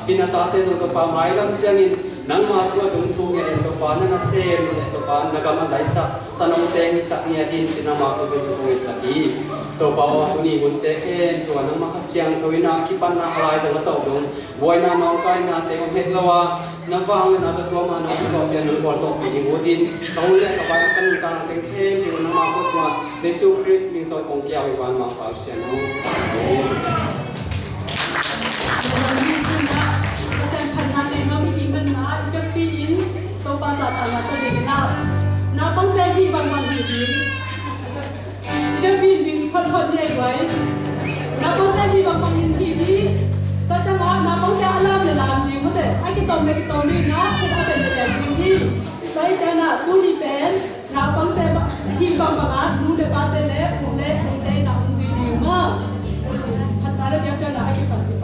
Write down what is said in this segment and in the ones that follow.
Pinatate to pa mai lam changin nang maswa sumthung ya to pa na stem to pa nagama jaisa tanong teng sa niya din sinama ko sumthung sa ki to pa to ni bunte khen to nang makasyang to ina kipan na kalay sa to dong boy na nong kai na te hetlawa na wang na to ma na to ya nang bol so pi din to le ka ba kan tang teng khen to nang ma ko swa Jesus Christ min so kong kya wi wan ma pa sia no na bang te hi bang man hi din ida bin din phon phon ye wai na bang te hi bang man hi di ta cha ma na bang te alam le lam ni mo te ai ki tom ni na ke ta ben te din hi tai cha na tu ni pen na bang te hi bang ma nu le pa te le pu le te na un di di ma hat ta re ya na ai ki pa ni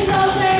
Go there,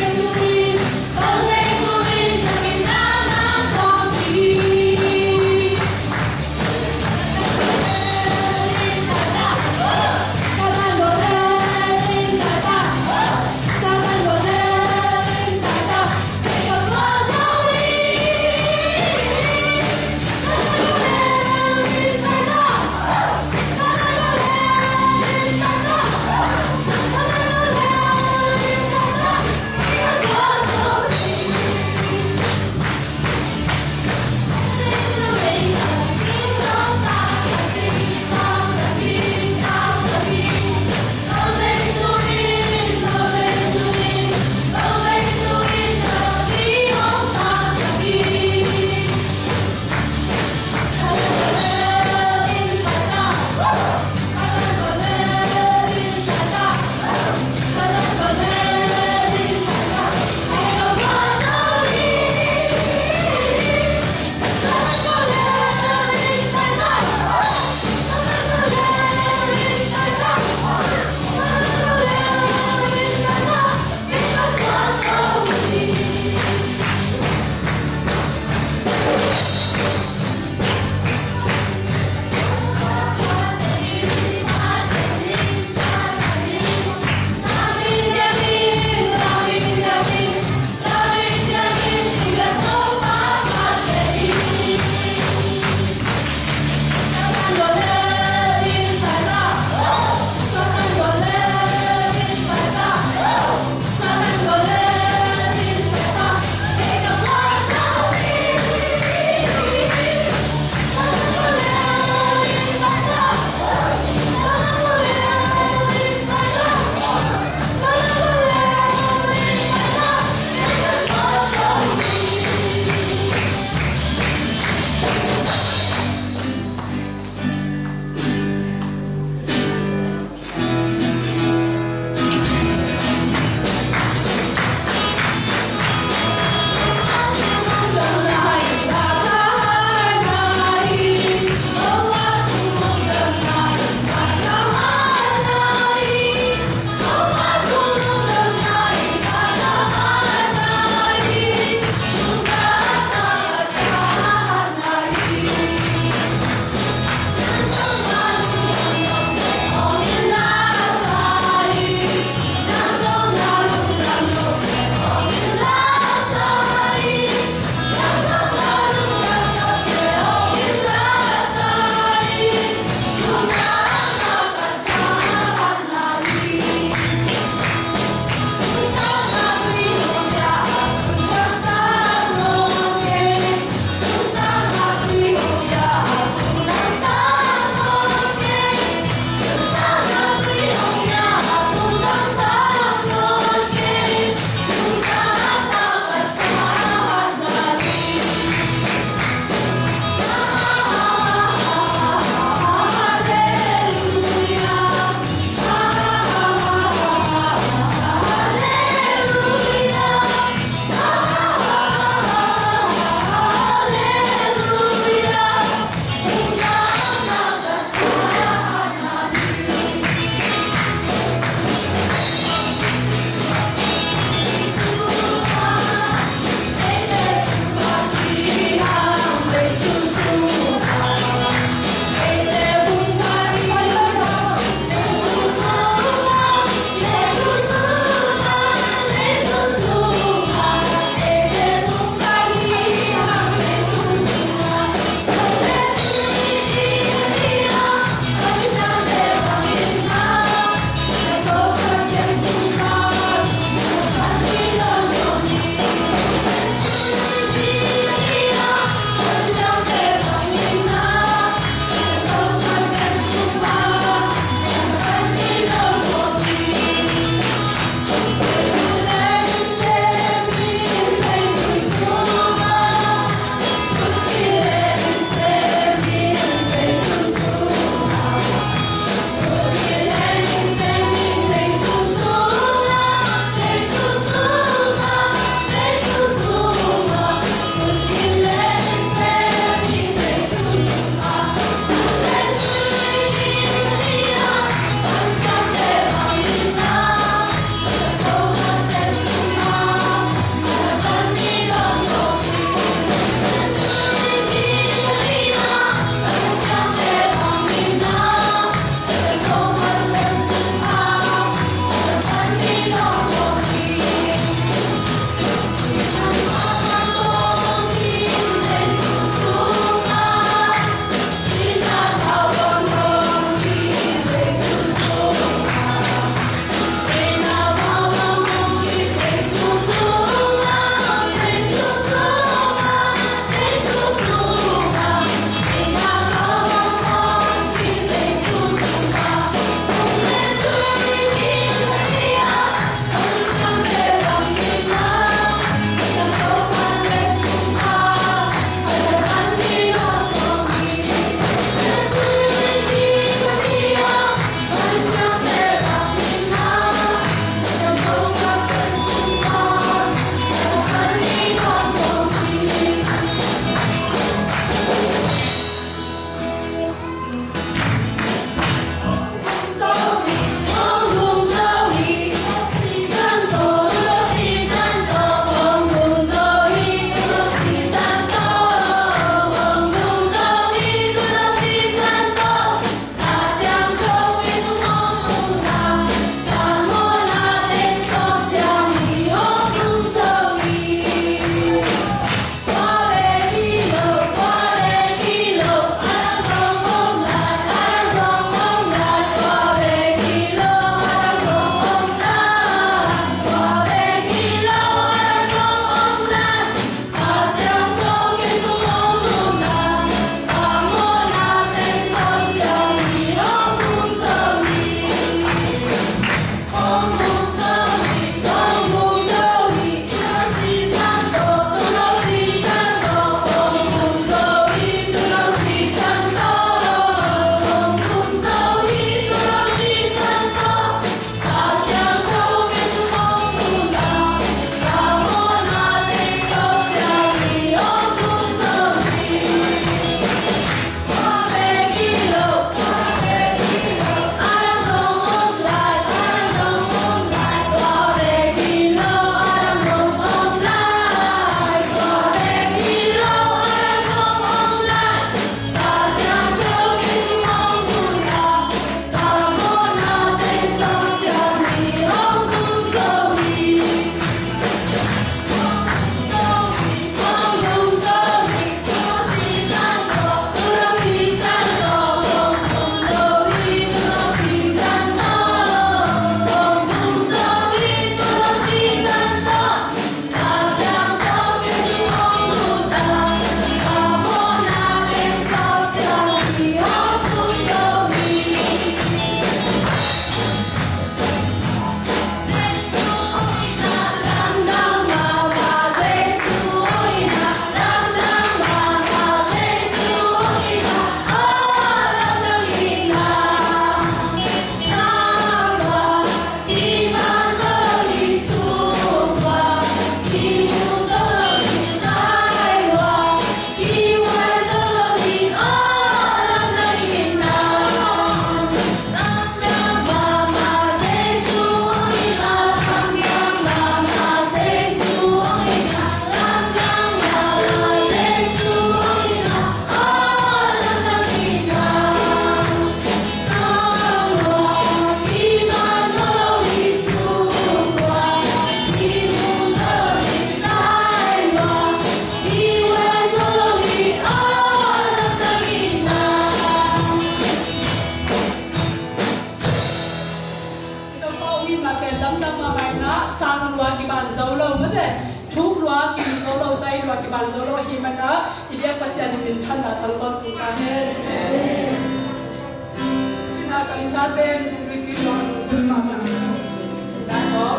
sang lúa cái bàn dấu lâu mất rồi thuốc lúa cái dấu lâu dây lúa cái bàn dấu lâu hi mà nó thì biết bác sĩ mình thân là tăng con tụ cả hết na cần sa tên người kia lo mà đã có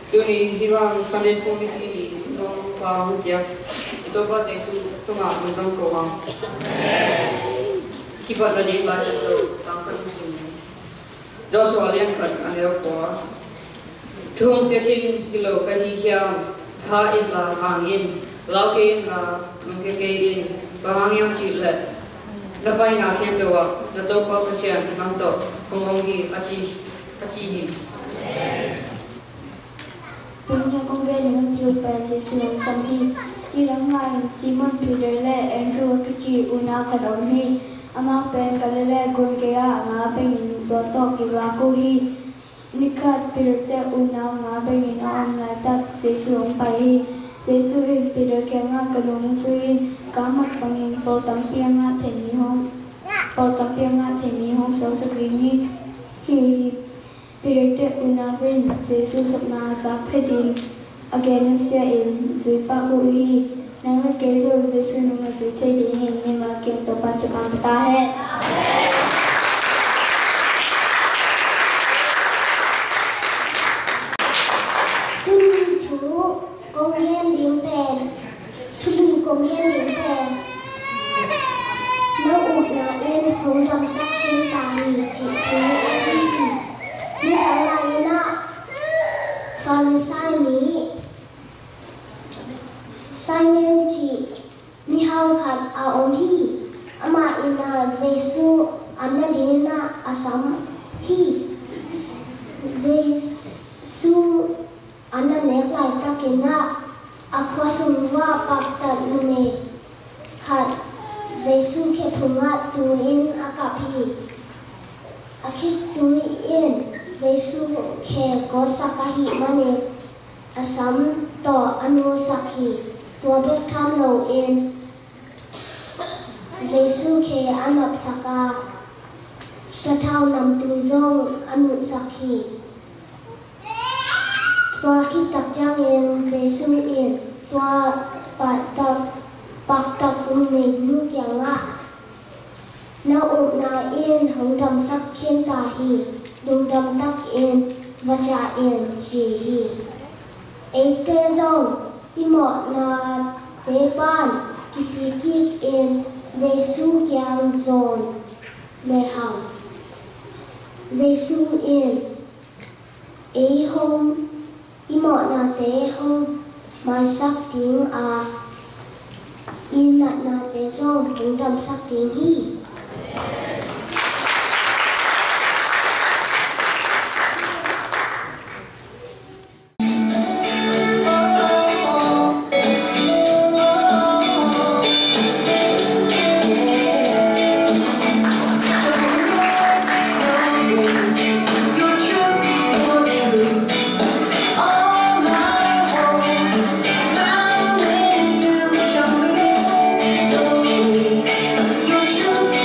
Tuni hirang Sunday school ini nong pahut ya itu pas Yesus tunga nong kawang kibat lagi bahasa tu tangkap musim Joshua lian kat aleo ko thung pekin kilo kahi kiam tha in la hangin lauke na mungke bahangyam chile lapai na kem lewa na to ko pasian mangto kongongi aci hi Punya konggalan serupa sesuatu sampai di ramai Simon Peter le Andrew kecil una kadoni ama pen kalele gongkea ama pen doto kiwaku hi nikat Peter te una ama pen ina ona tak sesuatu pai sesuatu Peter kenga kadoni sui kamat pangin pol tampianga teni hong so sakrini hi Pirate unavin sesu sapna sakhadin agenasya in zupa hui nang keso sesu nunga suche din ne ma ke to pa chakanta hai Tuni chu công yên liễu bền Tuni công yên liễu bền Nó ụt là Giêsu anadina asam thi Giêsu ananek lai takina akhwasunwa pakta nune khat Giêsu ke phunga tuin akapi akik tuin Giêsu ke ko sakahi mane asam to anu sakhi tua bek tham lo in Giêsu ke anap saka sathau nam tu zong anu sakhi tua ki tak jang in Giêsu in tua pak tak uming nu kyanga na na in hong dam sak khen ta hi dung dam tak in vacha in ji hi ete zong imo na te ban kisikik in Giêsu kyang zon le hang Giêsu in e hong imo na te hong mai sak ting a in na te zong hong dam sak ting hi Your truth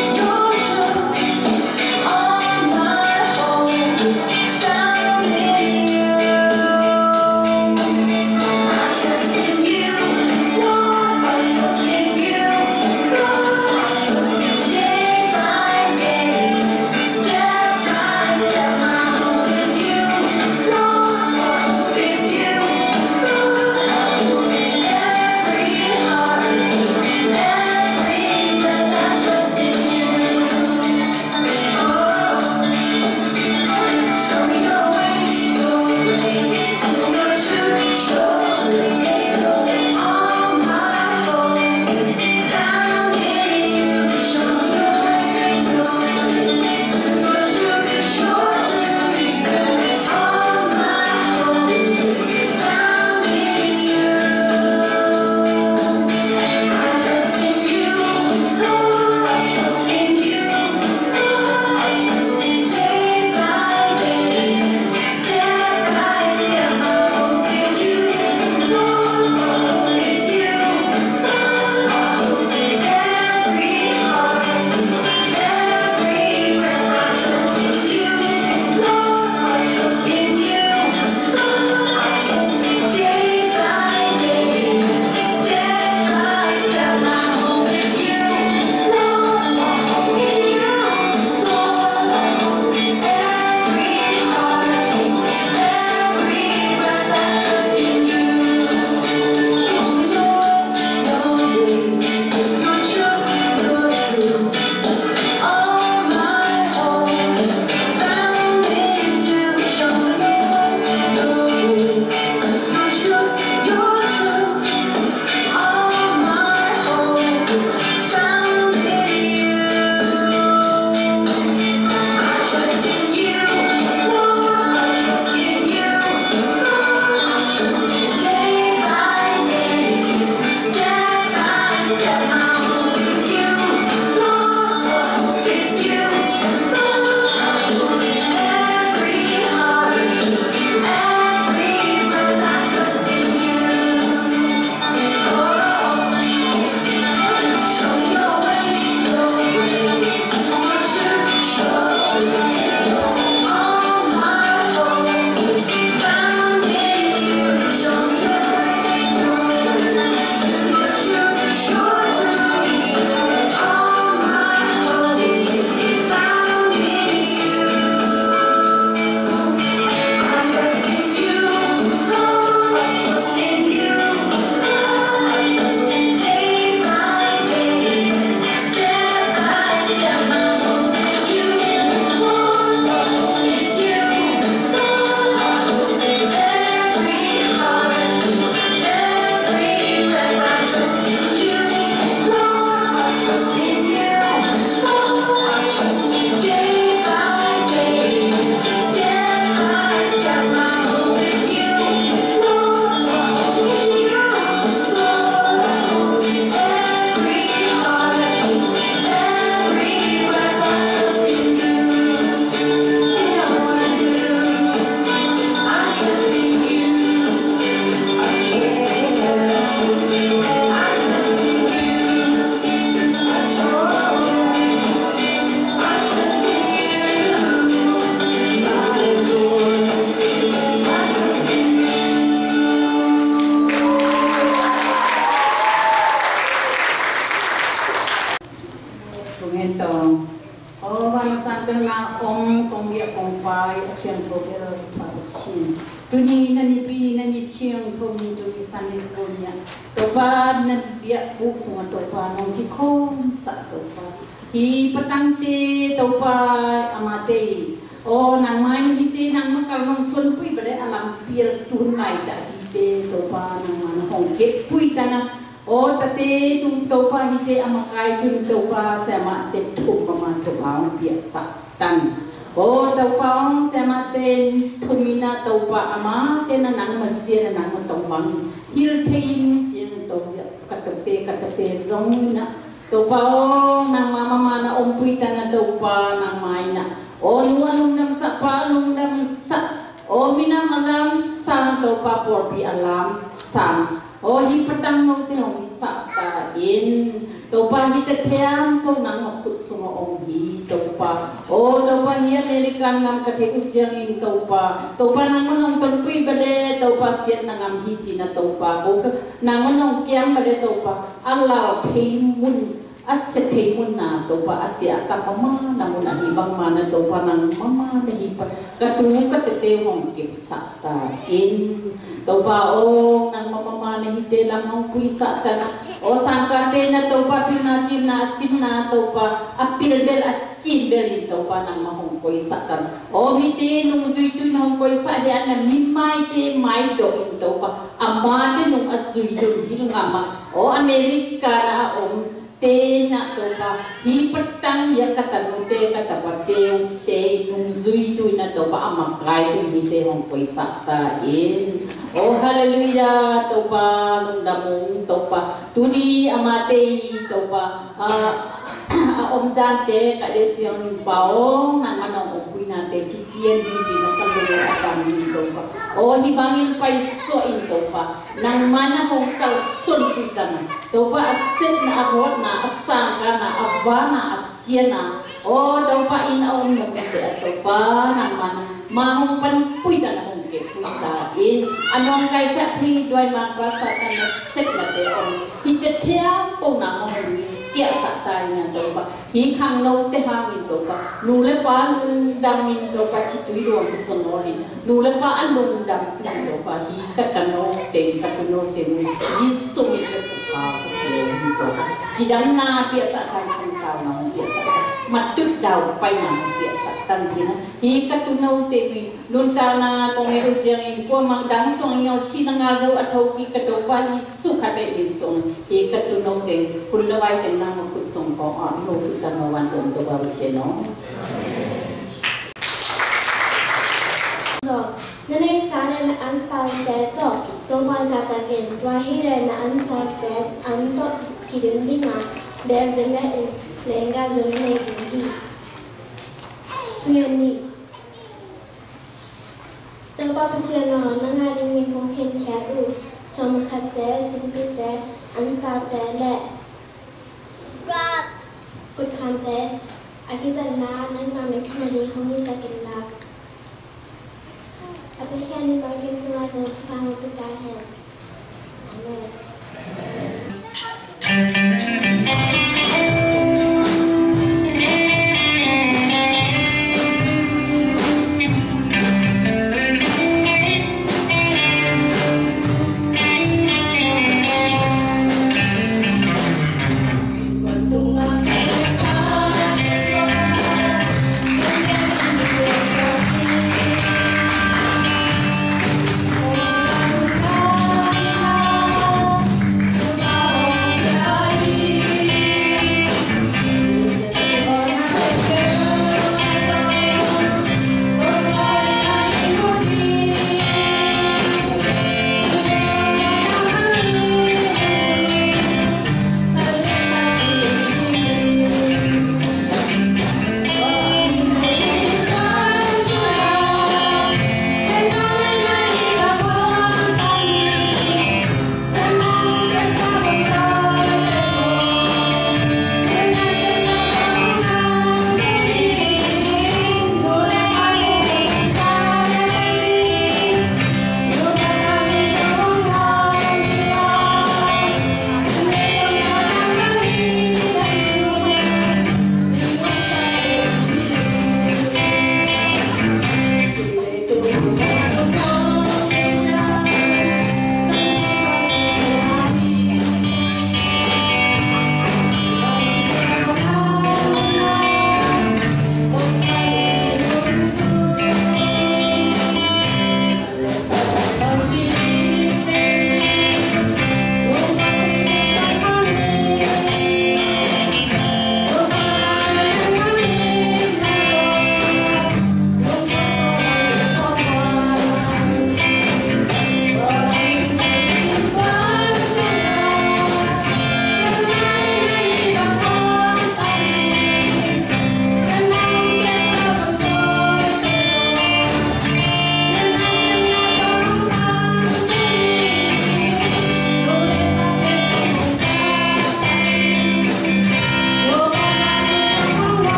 Bang sangkena kong dia kong pai aciang tobel pada chin. Tuni nani bini nani ciang tomi tuni Sunday schoolnya. Toba nan dia buk semua toba nong kikong sa toba. Hi petang te toba amate. Nang main hite nang makal nong sun pui pada alam pir tunai dah hite toba nang mana hong ke pui tanah. Tate tung topa hite amakai tung topa sama te tum mama topa biasa tan. Topa sama te tumina topa ama te nanang masjid nanang tombang hil tein yang topa kate zong na topa nang mama mana ompui tanah topa nang maina. Nualung dam sa palung dam sa. Minam alam sang topa porpi alam sang. Hi petang mau te hong isa ta in topa hi te team po nang makut semua hi topa topa hi American ngam ka te ujang in topa nang manong penpui bale topa siat nang hi tina topa nang manong kiam bale topa Allah theimun aset theimun na topa asia ta mama nang na hibang mana topa nang mama na hipa katu ka te hong kip sa ta in topa nang mama na hite lang ang kuisa ta sangkate na topa pinacim na asin na topa apil bel at chin bel topa nang mahong kuisa ta hite nung zuitun hong kuisa dia na mimay te may do in topa amate nung azuitun hilngama Amerika na te na topa hi petang ya kata nute kata pateu te nung zuitun na topa amakai tu hite hong kuisa ta in haleluya topa nung damong topa tuni amate topa om dante ka de chiang pao nang manong opui nate kichien di nang kalulu akan topa ni bangin pai so in topa nang mana hong kal sun pitana topa aset na arot na asang na avana aciena topa in om nang topa nang mana mahong panpui na hong ke puta in anong kay sa thi doi magbasa kan na set na te hitetea po na hong kia sa tay na topa hi khang no te hangin topa nule pa nung damin topa chitui do ang sonori nule pa anong dam tu topa hi katano te yiso mi te pa topa jidang na biasa tay kan sa na biasa matut daw pa na biasa tan jina hi katunaw te lunta na kong ujang ko magdang song yo chi na nga daw atau ki katopa hi sukate isong hi katunaw te kulawai te nang kusong ko no sudan wan dom do ba cheno Nanay sana na ang pagdeto, tungkol sa takin, wahira na ang sakit, ang to kidindinga, dahil na lenga zonay hindi. Suyani. Nagpapasya na nangaling kong kinkyatu, sa makate, simpite, ang tatele. Kuthante, akisan na nang namin kamali kami sa kinlak. Tapi kan di bagian pelajar kamu bertahan. Amin.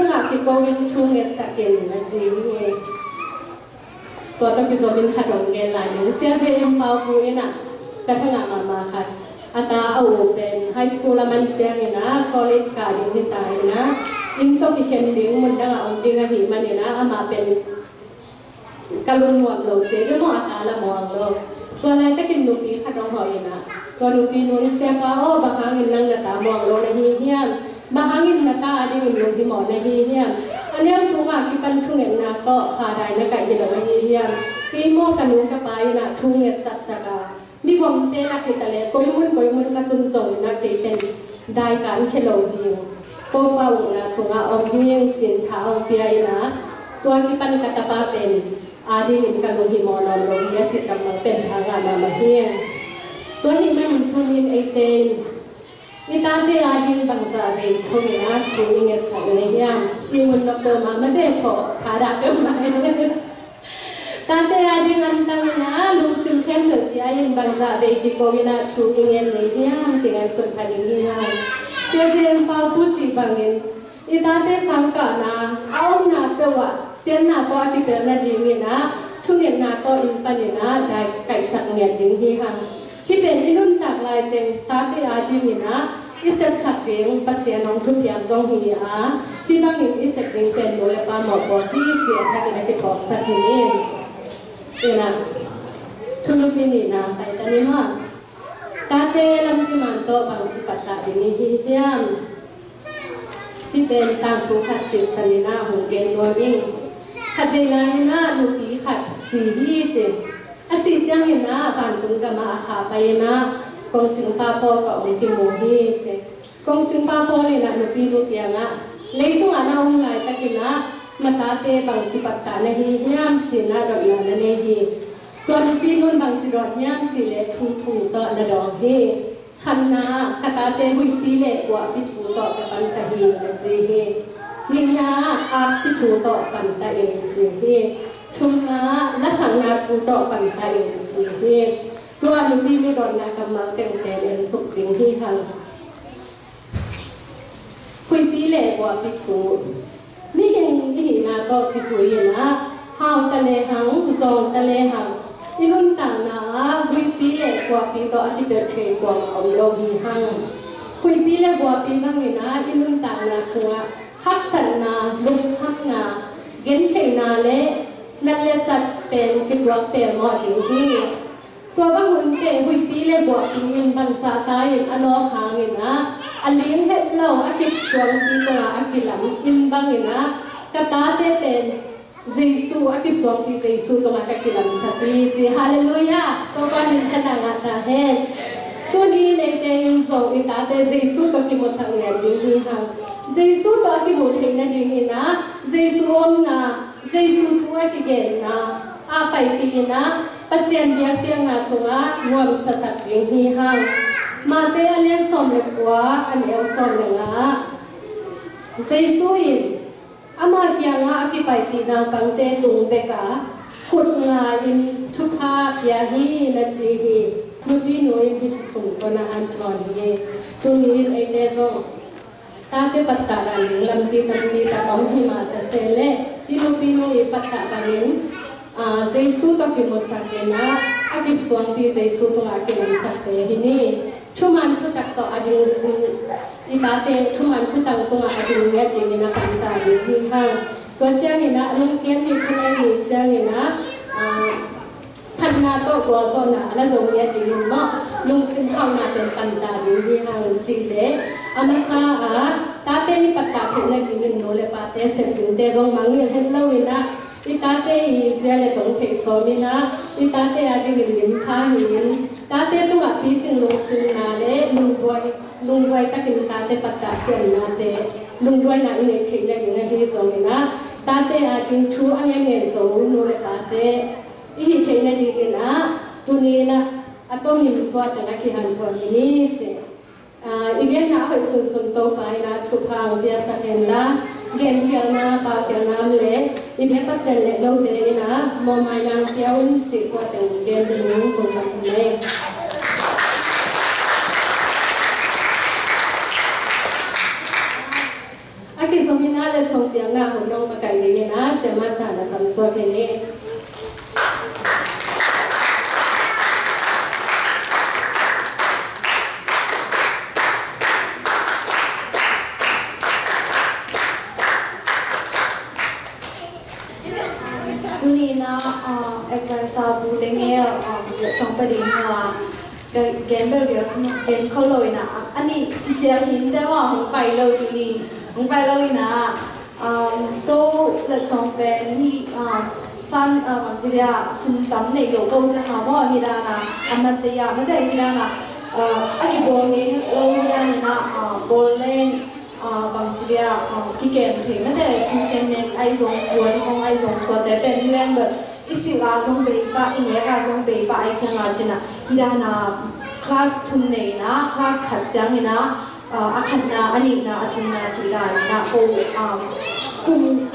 tu ngak ki ko win chung nge sakin na ji niตัวต้องกิจวัตรขัดของเกลายหนึ่งเสียเทียมเปล่าคุยนะกระทั่งมาค่ะอัตราเอาเป็นไฮสคูลละมันเสียนี่นะคอลเลจการดิ้งที่ตายนะยิ่งต้องกิจดิ้งมันดังเอาดิ้งหิมันนี่นะเอามาเป็นกระลุนหมวกลงเสียด้วยหมวกตาละหมวกลงตัวอะไรจะกินนูปีขัดของหอยนะตัวนูปีนู้นเสียก็โอ้บางครั้งกินนั่งกระตาหมวกลงในเฮียนบางครั้งกินกระตาดิ้งลงที่หมอนในเฮียนอันนี้ทุกอย่างที่เป็นทุ่งเงินนะก็ขาได้ในไก่ที่เราไม่เฮียนที่โมกันนู้นกับไปนะทุ่งเงินสักสักมีความเท่นักที่ตะเลก้อยมุนกระตุ้นส่งนักที่เป็นได้การเขลงเฮียงก็ว่าอุณาสงอาองเฮียงสินท้าองเปียนะตัวที่เป็นกัตตาเป็นอาดินิมกันลงหิมอนลงเฮียสิกำลังเป็นทางการมาเฮียงตัวที่ไม่มันทุ่งเงินไอเตนมีตาเตอาดินบางจากในทุ่งนะทุ่งเงินสักในเฮียงอีมุนดอกเตอร์มาไม่ได้ขอขาดาเดิมไหมตาเตอาดินอันตั้งนะลุงซิมเข้มเหลือที่อายินบางจากในที่โกวินาทุ่งเงินในเฮียงที่งานส่วนพันธุ์นี้นะเชื่อเทียนพาผู้จีบางเงินอีตาเตสังกัดนะเอาหน้าตัวเสียนหน้าก็ที่เป็นนาจีเงินนะทุ่งเงินหน้าก็อินปันเงินนะได้ไก่สักเงินดิ้งที่หังที่เป็นที่นุ่นจากลายเต็มตาเตอาดินนะอิสระสักเพียงภาษาน้องทุกอย่างทรงเหียที่บางอย่างอิสระเป็นเป็นโดยปาหมอบที่เสียถ้าเป็นที่ก่อสักนี้นี่นะทุนปีนี้นะไปตอนนี้ว่าตาเตลำที่มันโตบางสิปัตตาดินีที่เทียมที่เป็นตามผู้ขัดสิสนินาหงเกนโนวิ่งขัดเวลานะลูกปีขัดสีที่เจ็บสีเจียงเห็นนะผ่านตรงกับมาขาไปนะกงจึงป้าพ่อกับองค์ที่โมฮีเช่กงจึงป้าพ่อเลยนะลูกพี่ลูกเตียงอ่ะเลี้ยงตัวน่าองค์ไหนตะกินนะมาตาเตบางสิปัตตาในฮีย่ามสีน่าดอกยาในฮีตัวลูกพี่นุ่นบางสิดอกย่ามสีเล็ทุ่งต่อนาดอกฮีขันนาคตาเตหุยปีเล็กกว่าพิทูต่อกับปันตะฮีนะจีฮีนิยาอาสิทูต่อปันตะเองจีฮีทุ่งนาและสังนาทูต่อปันตะเองจีฮีตัวลูกพี่ไม่โดนนากำลังเป็นแต่เรียนสุขจริงที่ทางคุยปีเล่กว่าพิจูนี่เองที่นาก็พิสูจน์นะหาวทะเลหังซองทะเลหังที่รุ่นต่างนะคุยปีเล่กว่าปีก็อธิเดชเชยกว่าเอาโลหีหังคุยปีเล่กว่าปีนั่งนี่นะที่รุ่นต่างนะสัวฮักสันนาลุงทักนาเกินเชยนาเล่นั่นเลสัตเป็นกิจวัตรเป็นหมอจริงที่ตัวบางคนเก่งหุยปีเลยบวกอินบางสาตายอันนอหางอินนะอันเลี้ยงเห็ดเล่าอักิบสวงปีตัวอักิลำอินบางอินนะกระตาเตเป็นเจสูอักิสวงปีเจสูตัวอักิลำสัตย์จีฮาเลลูยาตัวบ้านนี้ขนาดนั้นเห็นตัวนี้ในเจยุสงอิตาเตเจสูตัวกิโมสังเวียนยิ่งยิ่งหังเจสูตัวกิโมเทนยิ่งยิ่งนะเจสูอมนะเจสูตัวกิเกนนะอาไปปีนะpasien dia pianga sunga nuam sasak ring hi hang mate alian som le kwa an el som le nga seisuin ama pianga akipai ti nang pangte tung beka khut nga in thupha pia hi na chi hi nupi noi bi thum ko na an thon hi tungin ai te so ta te patta ran lam ti tam ni ta om hi ma ta sele ti nupi noi patta ran Jesu to kimusakena akip suangti Jesu to akimusakte hini chuman chutak to ading itate chuman chutang to ading nge tingina panta hi hang to siang ina lung kian ni chunai ni siang ina panna to go so na ala zong nge tingin mo lung sim khang na ten panta hi hang sile amasa tate ni patta phene tingin no le pate se pinte zong mangil hello ina itate Israel tong ke somina itate aji lim kha hin tate tu api ching lung sin na le lung boi ta kin tate patta sen na te lung boi na ni chei le ni hi somina tate aji thu ange nge so no le tate i chei na ji na tu ni na atomi ni to ta na ki han to ni se igen na hoi sun to pai na chu phang bia sa hen la gen piang na pa piang nam le ibe pasen le lo de ina mo mai lang piaun si ko teng gen nu ko ta ne aki somina le som yang na hong nong makai ni na sema sana sam so kene Nina ekasa bu denge song pa din wa gamble gen kholoi na ani kijer hin da wa hong pai lo tu ni hong pai lo na to la song pen hi fan bangjiria sun tam nei lo ko ja ha mo hi da na amat ya ma dai hi da na ani bo nge lo hi da ni na bol len bangjiria ki kem the ma dai sun sen ne ai zong yuan hong ai zong ko te pen len ba isila zong be ba ine ga zong be ba ai changa china hi da na class thum nei na class khat jang ni na akhan na ani na athum na chi da na ko kum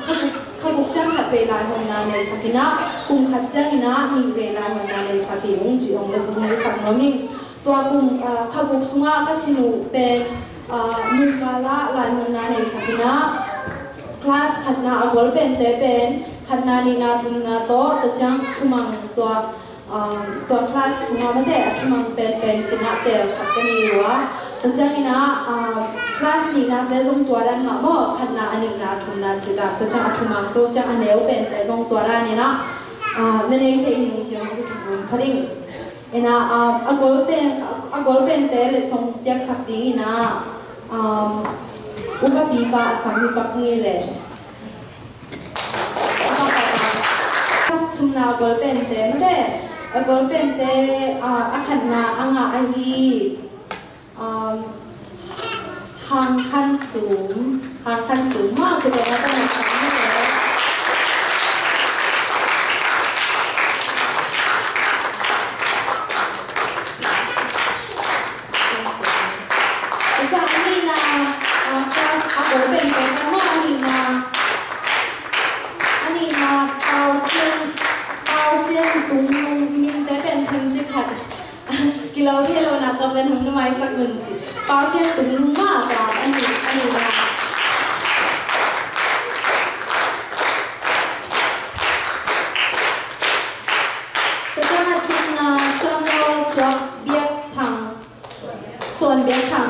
khaguk chang khat ve lai hon na nei sakina kum khat chang na mi ve lai hon na nei saki ung ji ong le kum nei sak no min to kum khaguk sunga ka sinu pen nun kala lai hon na nei sakina class khat na agol pen te pen khat na ni na thum na to chang thumang to class sunga ma de thumang pen china te khat ka ni wa to chang ina class ni na te zong to ran ma mo khat na ani na thum na chi da to chang thumang to chang aneu pen te zong to ra ni na ne ne che ni jong ki sam pharing ina agol pen te le song yak sak di na uka pi pa sam ni pak ni le thum na agol pen te ma de agol pen te akhan na anga ahi hang khanสูงมากคือเดี๋ยวเราต้องมาทำให้แล้วจากนี้นะจะเอาเป็นไปเพราะว่าอันนี้นะเอาเส้นตุ้งมินแต่เป็นถึงจิขัดกิโลที่เรานับตัวเป็นหุ่นไม้สักหนึ่งจิเปาเส้นตุ้งมากกว่าอันนี้นะแต่ถ้าทุกนาเสมอสวบเบียดทางส่วนเบียดทาง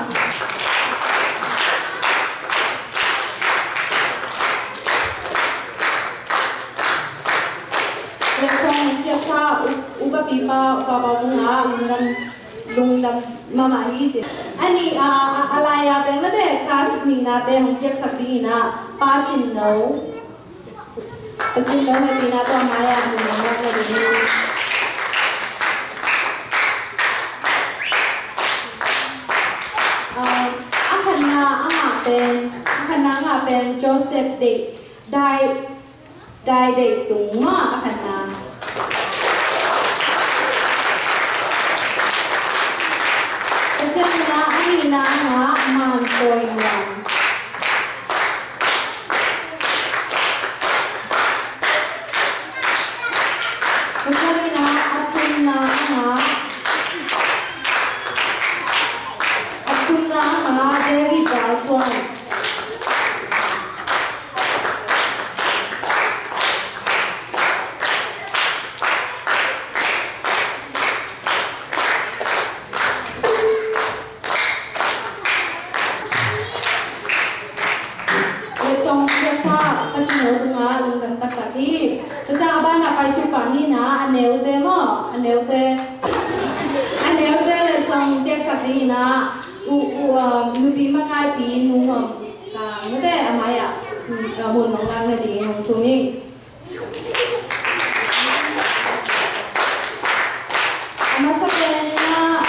และส่งเกี่ยวกับอุปปิปะบุญหาลุงดำมาฮีจิอันนี้อะไรอะแต่ไม่ได้คลาสนี้นะแต่ผมเกี่ยวกับดีนะป้าจินโน่ไม่ปีน่าตัวมาอย่างนี้นะไม่ดีอาคณะเป็นโจเซฟเด็กได้เด็กตุงมากอาคณะแต่เจ้าหน้าอันนี้นะมันตัวเองแต่เจ้าหน้าอัตุนนะเดวิดดาสวนlupi makai pi nungom muda amaya mun nonglang na di nong tumi amasa pelanya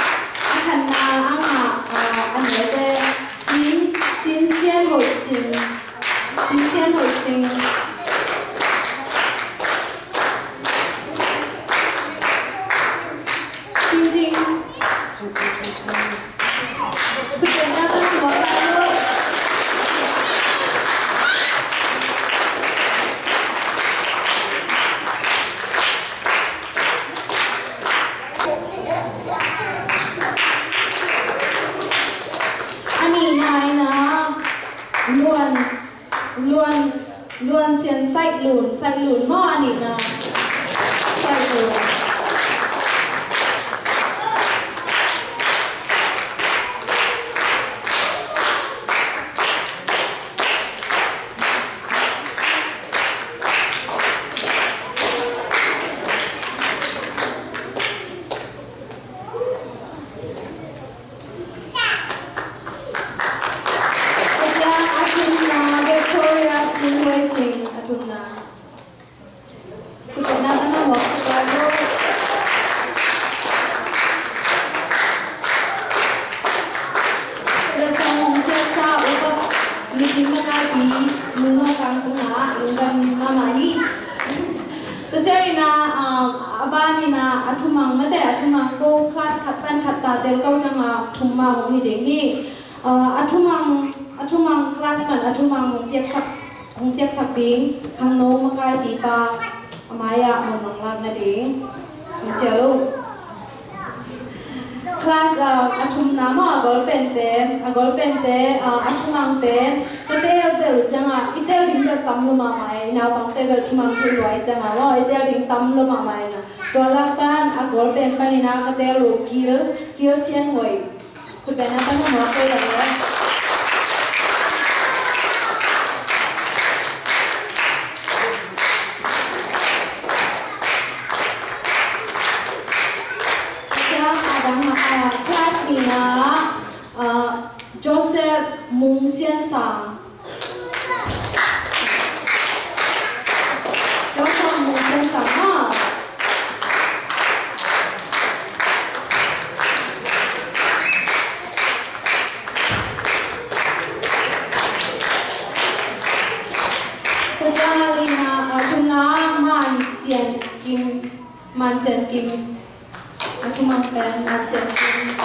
akan na anga anete jin xian hoi jing luôn xiên say lùn mò anh nè say lùn Joseph Mung Xian Sang. Joseph Mung Xian Sang ha. Man Xian Kim. Aku mampen Man Xian Kim.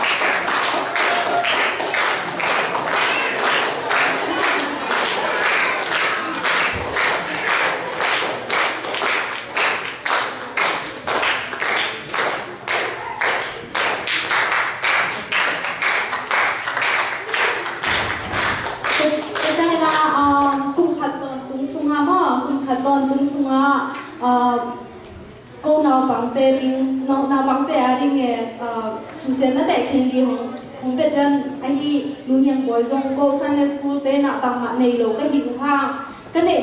Cô nào bằng tê đình nào bằng tê à đình nghe su sen nó để khen đi không biết rằng anh đi nuôi nhang bồi dòng cô Sunday school tê nào bằng mặt này lâu cái hình hoa cái này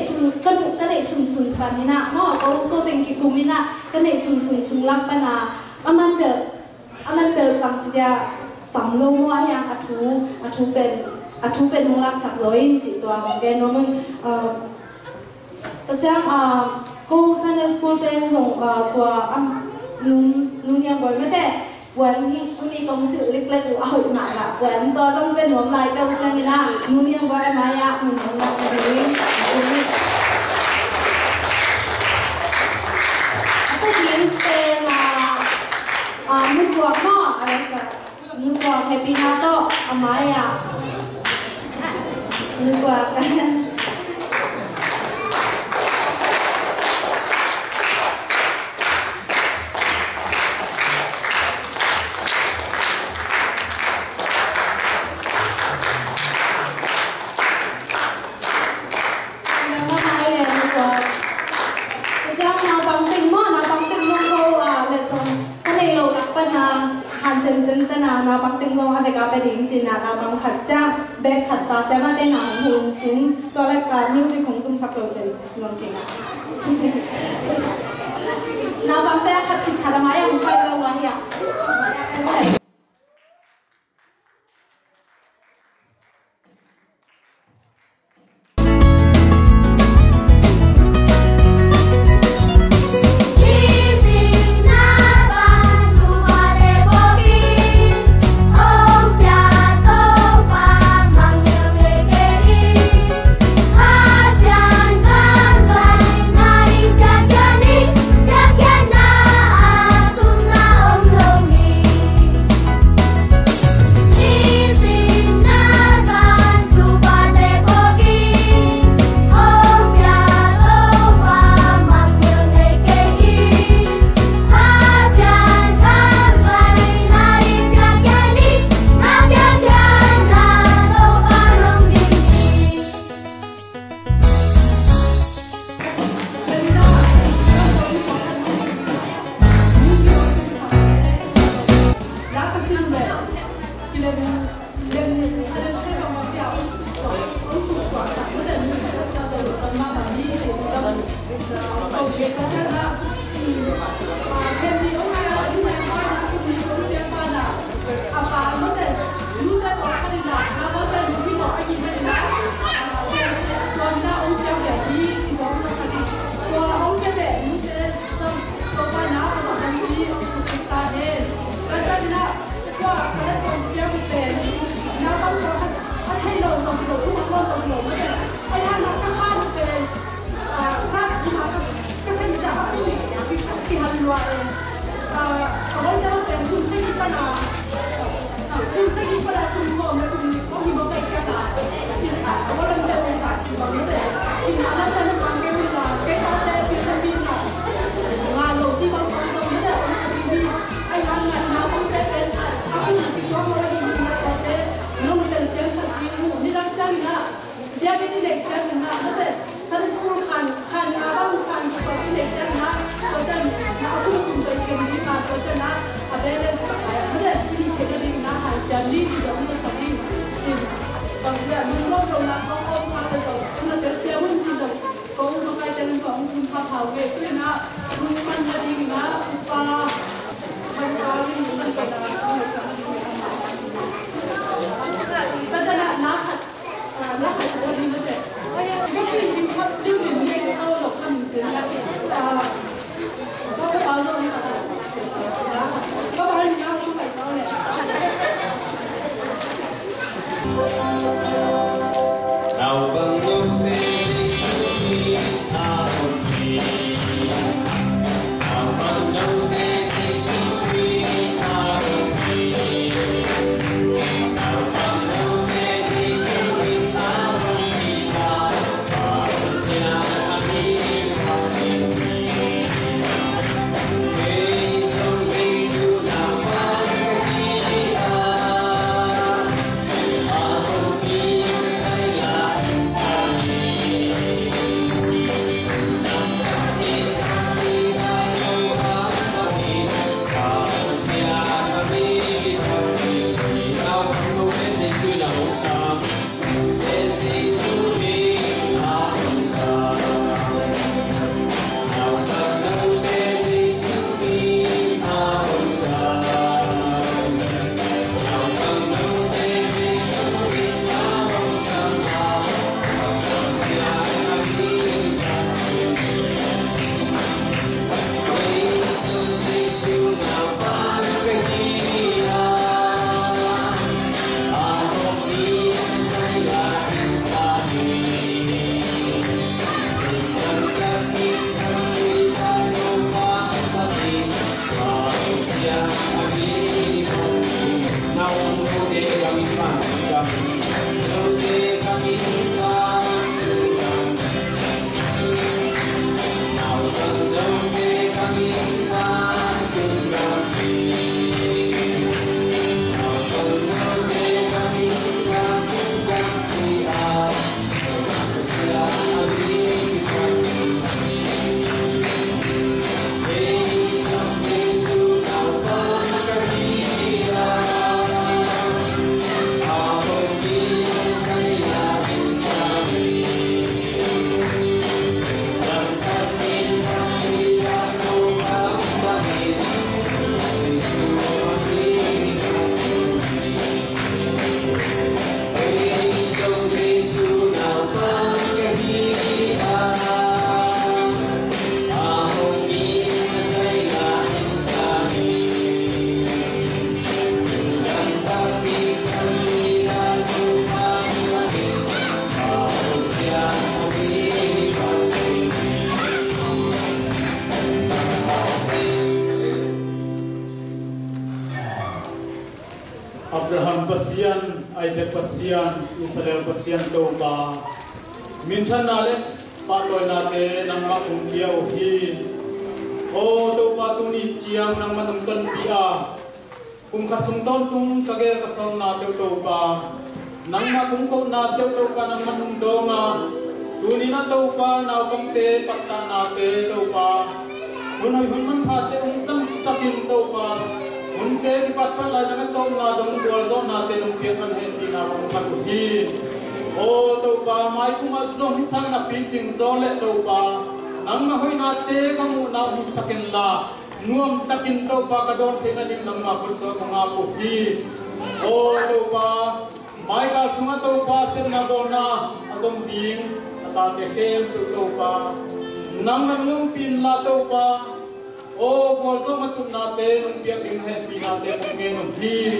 sung phần như nào nó cô tình kịp cùng như nào cái này sung lắm bên à anh bel bằng gì à bằng lâu hoa yang à thú bên mông lắc sạc lối chỉ toàn cái nó mình tất nhiên cô Sunday school tên dùng của nung nhang bồi mấy thế quán hi công sự lịch lịch của hội mạng là quán to trong bên nhóm lại câu sang như nào nung nhang bồi mà ya mình muốn làm gì cái gì tên là nước quả nó nước quả happy nato mà ya nước quả cái nào bằng tiếng ngôn hay cái bài điện xin nào bằng khát trang bé khát ta sẽ mà tên nào hùng xin cho lại cả music không tung sắc đầu chân ngon kìa nào bằng tên khát thịt khát máy không phải đâu vậy à hào về tuyên á luôn man là đi ngã pa man pa đi man pa na ta cho là lá hạt của đi mất đấy cái gì mình phát tiêu điểm như cái câu đọc tham mình chính là có cái bao nhiêu này có bao nhiêu không phải câu này nào bằng lúc tên đi ta không đi nào bằng lúc tên đi ta không đi nào bằng lúc tên đi ta không đi ta không xin anh đi không xin đi bên trong Giêsu nào bằng đi ta không đi say lại xa đi nằm cạnh nhìn đi lại đâu ám đi không xin anh đi không đi nào không đâu đến Giêsu nào không sao đến Giêsu đi ta không sao nào bằng đâu đến Giêsu đi ta không sao nào bằng đâu đến Giêsu đi ta không sao không xin anh đi quay trong Giêsu nào bán cái gì không đi say lại xa đi đừng cắt đi không đi lại đâu bán cái gì không xin anh đi không nào đâu để kami phản đâu để kami phản nào cần đâu để kami phản cùng làm gì nào cần đâu để kami phản cùng làm gì xin anh đi không bên trong Giêsu nào bán cái gì không đi say lại xa đi lần thân nhìn đi lại đâu ám ba đi Giêsu đi bên trong Giêsu nào bán cái gì không đi say lại xa đi lần thân nhìn đi lại đâu ám ba đi không xin anh đi không Abraham pasian, Isaac pasian, Israel pasian to ba. Minsan nale patoy nate nang makumpiyaw hi. O to pa tuni chiang nang manungton pia. Kung kasungton tung kagaya kasong nate to ba. Nang makungko nate to pa nang manungdonga. Tuni na to pa na kamte patta nate to pa. Kunoy hunman pate unsang sakin to pa. Unte di patpan la jangan to na dong dualzo na te dong piakan henti na kong matuhi. O to pa mai kuma zo hisang na pinching zole to pa. Nang mahoy na te kamu na hisakin la. Nuam takin to pa kadon te na ding nang mapulso kong apuhi. O to pa mai ka sunga to pa sem na bona atong ding sa tate kem to pa. Nang manung pin la to pa. O bolso matut nate nung piak ding happy nate kung ngenong hi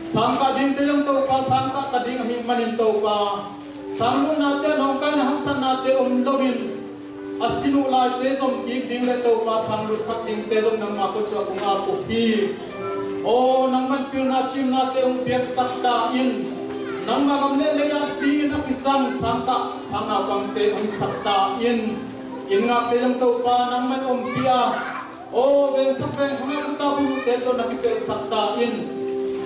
sangka din te yung to pa sangka kading himanin to pa sanglo nate nung kay na haksan nate umlogin asinu la te som kip ding le to pa sanglo khat ding te som nang makuswa kung apo hi o nang manpil na chim nate piak sakta in nang magamle le ya ding na kisang sangka sanga pangte sakta in nga te yung to pa nang man pia o ben sapen hanga kuta pulu teto nakipel sakta in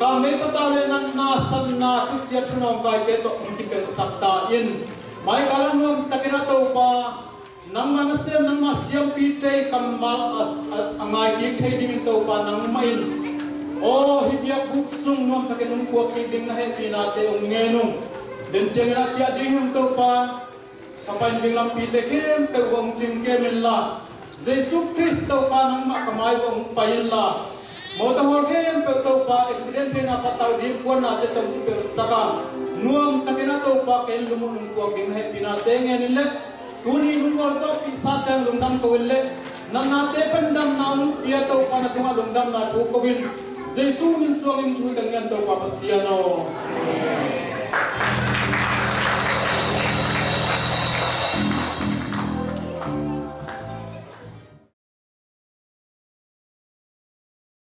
kami patale nan nasan na kisya tunong kay teto nakipel sakta in may kalanong takina to pa nang manasem nang masyam pite kamal angay kikay dingin to pa nang main o hibiyak buksung nom takinong kuwak kiting na hepi nate ngenong den chengra tia dingin to pa kapan bilang pite kem pe wong jing kemin la Jesus Kristo pa nang makamay wong payin la mo ta hor kem pe to pa accident na pataw di ko na te tam pe saka nuam takena to pa ken lumun ko king he pina tengen le tuni nun ko so pi sa tang lungdam ko le nan na te pendam na pia to pa na tunga lungdam na ko win Jesus min suang ing tu dengan to pa pasiano